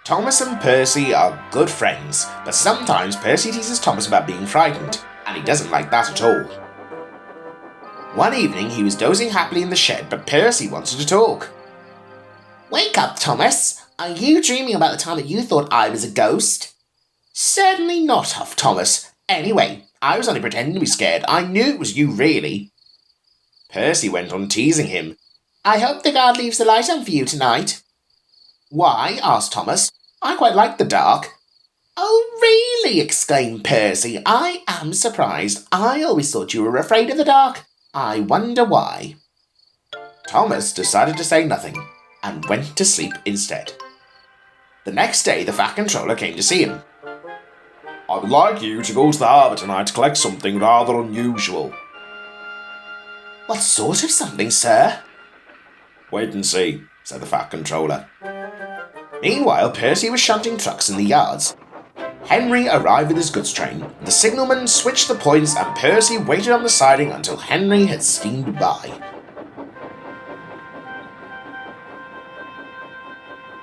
Thomas and Percy are good friends, but sometimes Percy teases Thomas about being frightened, and he doesn't like that at all. One evening he was dozing happily in the shed, but Percy wanted to talk. "Wake up, Thomas! Are you dreaming about the time that you thought I was a ghost?" "Certainly not," huffed Thomas. "Anyway, I was only pretending to be scared. I knew it was you, really." Percy went on teasing him. "I hope the guard leaves the light on for you tonight." "Why?" asked Thomas. "I quite like the dark." "Oh, really?" exclaimed Percy. "I am surprised. I always thought you were afraid of the dark. I wonder why." Thomas decided to say nothing and went to sleep instead. The next day, the Fat Controller came to see him. "I would like you to go to the harbour tonight to collect something rather unusual." "What sort of something, sir?" "Wait and see," said the Fat Controller. Meanwhile, Percy was shunting trucks in the yards. Henry arrived with his goods train. The signalman switched the points and Percy waited on the siding until Henry had steamed by.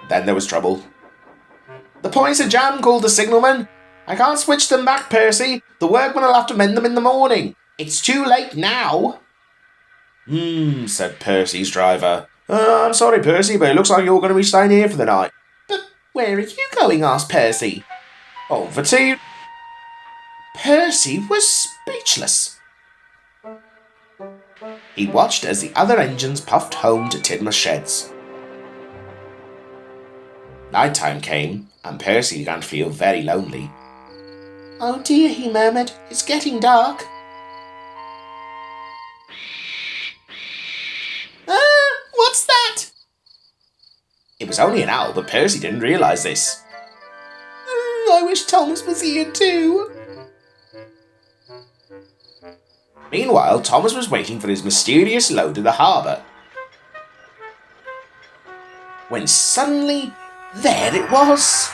Then there was trouble. "The points are jammed," called the signalman. "I can't switch them back, Percy. The workmen will have to mend them in the morning. It's too late now." Said Percy's driver. "I'm sorry, Percy, but it looks like you're going to be staying here for the night." "But where are you going?" asked Percy. "Home for tea." Percy was speechless. He watched as the other engines puffed home to Tidmouth sheds. Nighttime came, and Percy began to feel very lonely. "Oh dear," he murmured, "it's getting dark." What's that? It was only an owl, but Percy didn't realise this. I wish Thomas was here too. Meanwhile, Thomas was waiting for his mysterious load in the harbour. When suddenly, there it was!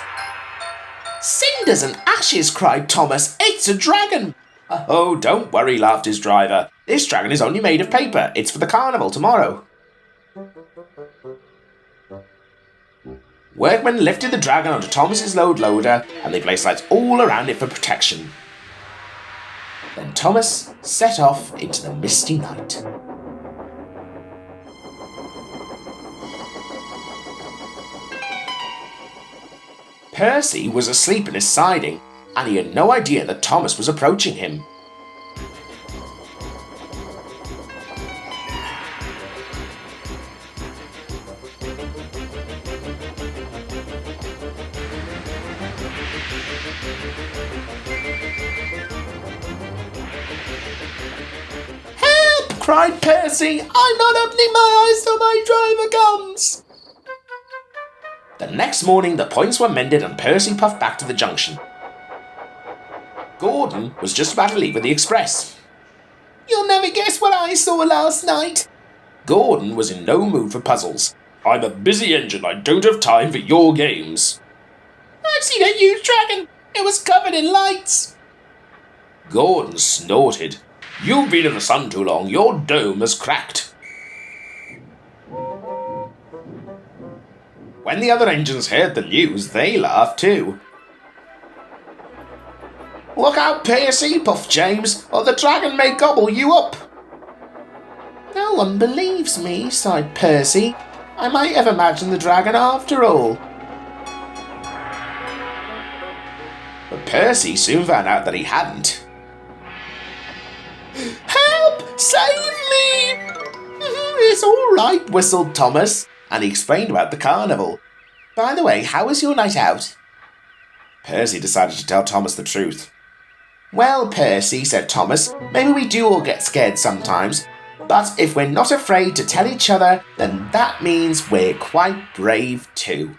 "Cinders and ashes!" cried Thomas. "It's a dragon!" "Oh, don't worry," laughed his driver. "This dragon is only made of paper. It's for the carnival tomorrow." Workmen lifted the dragon onto Thomas's load loader and they placed lights all around it for protection. Then Thomas set off into the misty night. Percy was asleep in his siding and he had no idea that Thomas was approaching him. "Help!" cried Percy. "I'm not opening my eyes till my driver comes." The next morning, the points were mended and Percy puffed back to the junction. Gordon was just about to leave with the express. "You'll never guess what I saw last night." Gordon was in no mood for puzzles. "I'm a busy engine. I don't have time for your games." "I've seen a huge dragon. It was covered in lights." Gordon snorted. "You've been in the sun too long. Your dome has cracked." When the other engines heard the news, they laughed too. "Look out, Percy," puffed James, "or the dragon may gobble you up." "No one believes me," sighed Percy. "I might have imagined the dragon after all." But Percy soon found out that he hadn't. "Help! Save me!" "It's all right," whistled Thomas, and he explained about the carnival. "By the way, how was your night out?" Percy decided to tell Thomas the truth. "Well, Percy," said Thomas, "maybe we do all get scared sometimes, but if we're not afraid to tell each other, then that means we're quite brave too."